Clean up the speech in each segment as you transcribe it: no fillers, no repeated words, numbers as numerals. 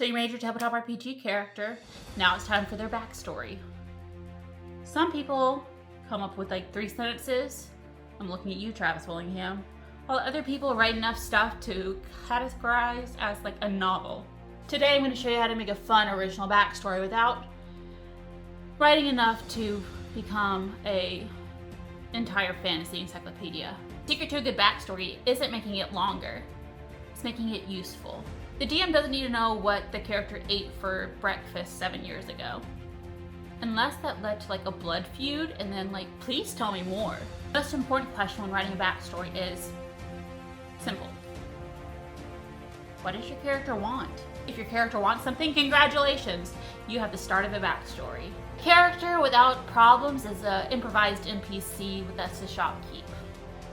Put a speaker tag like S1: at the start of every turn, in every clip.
S1: So you made your tabletop RPG character. Now it's time for their backstory. Some people come up with like 3 sentences. I'm looking at you, Travis Willingham. While other people write enough stuff to categorize as like a novel. Today I'm going to show you how to make a fun original backstory without writing enough to become a entire fantasy encyclopedia. Secret to a good backstory isn't making it longer, it's making it useful. The DM doesn't need to know what the character ate for breakfast 7 years ago. Unless that led to like a blood feud, and then like, please tell me more. The most important question when writing a backstory is simple. What does your character want? If your character wants something, congratulations! You have the start of a backstory. Character without problems is an improvised NPC that's a shopkeep.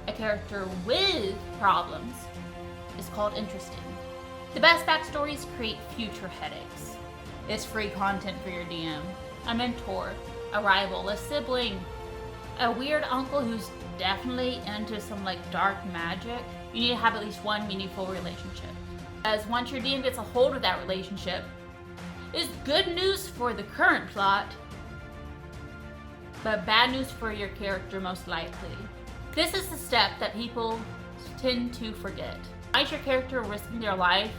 S1: A character with problems is called interesting. The best backstories create future headaches. It's free content for your DM. A mentor, a rival, a sibling, a weird uncle who's definitely into some like dark magic. You need to have at least one meaningful relationship. As once your DM gets a hold of that relationship, it's good news for the current plot, but bad news for your character most likely. This is the step that people tend to forget. Why is your character risking their life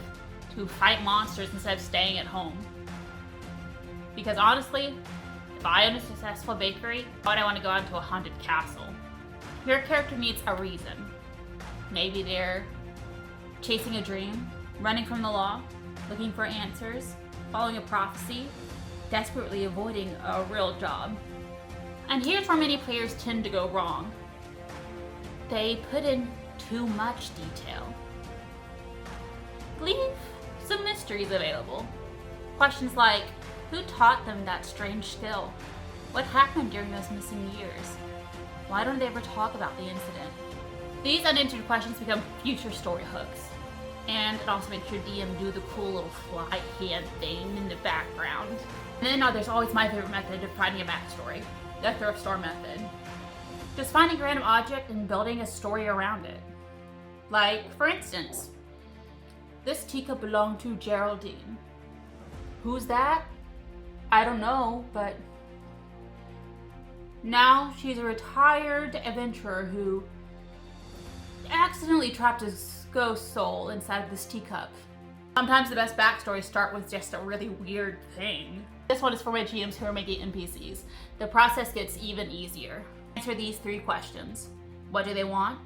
S1: to fight monsters instead of staying at home? Because honestly, if I own a successful bakery, why would I want to go out into a haunted castle? Your character needs a reason. Maybe they're chasing a dream, running from the law, looking for answers, following a prophecy, desperately avoiding a real job. And here's where many players tend to go wrong. They put in too much detail. Leave some mysteries available. Questions like, who taught them that strange skill? What happened during those missing years? Why don't they ever talk about the incident? These unanswered questions become future story hooks. And it also makes your DM do the cool little fly hand thing in the background. And then there's always my favorite method of finding a backstory, the thrift store method. Just finding a random object and building a story around it. Like, for instance, this teacup belonged to Geraldine. Who's that? I don't know, but now she's a retired adventurer who accidentally trapped his ghost soul inside of this teacup. Sometimes the best backstories start with just a really weird thing. This one is for my GMs who are making NPCs. The process gets even easier. Answer these 3 questions. What do they want?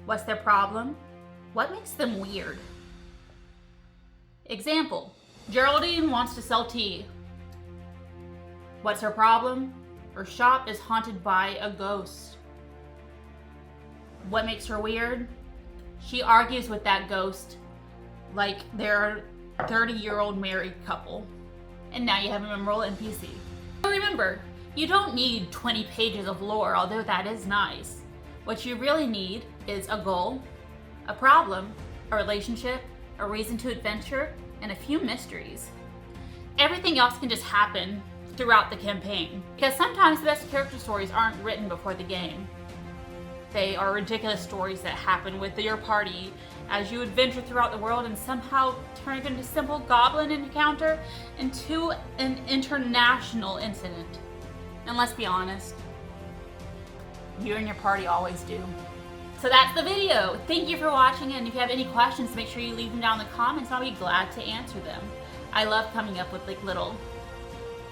S1: What's their problem? What makes them weird? Example, Geraldine wants to sell tea. What's her problem? Her shop is haunted by a ghost. What makes her weird? She argues with that ghost like they're a 30-year-old married couple. And now you have a memorable NPC. But remember, you don't need 20 pages of lore, although that is nice. What you really need is a goal, a problem, a relationship, a reason to adventure, and a few mysteries. Everything else can just happen throughout the campaign, because sometimes the best character stories aren't written before the game. They are ridiculous stories that happen with your party as you adventure throughout the world and somehow turn into a simple goblin encounter into an international incident. And let's be honest, you and your party always do. So that's the video. Thank you for watching, and if you have any questions, make sure you leave them down in the comments. I'll be glad to answer them. I love coming up with like little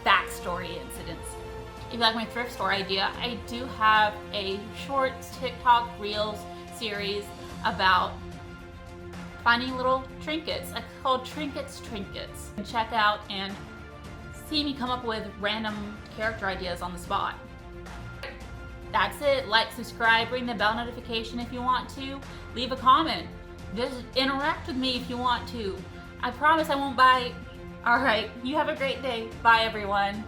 S1: backstory incidents. If you like my thrift store idea, I do have a short TikTok Reels series about finding little trinkets. It's called Trinkets. Check out and see me come up with random character ideas on the spot. That's it. Like, subscribe, ring the bell notification if you want to. Leave a comment. Just interact with me if you want to. I promise I won't bite. Alright, you have a great day. Bye everyone.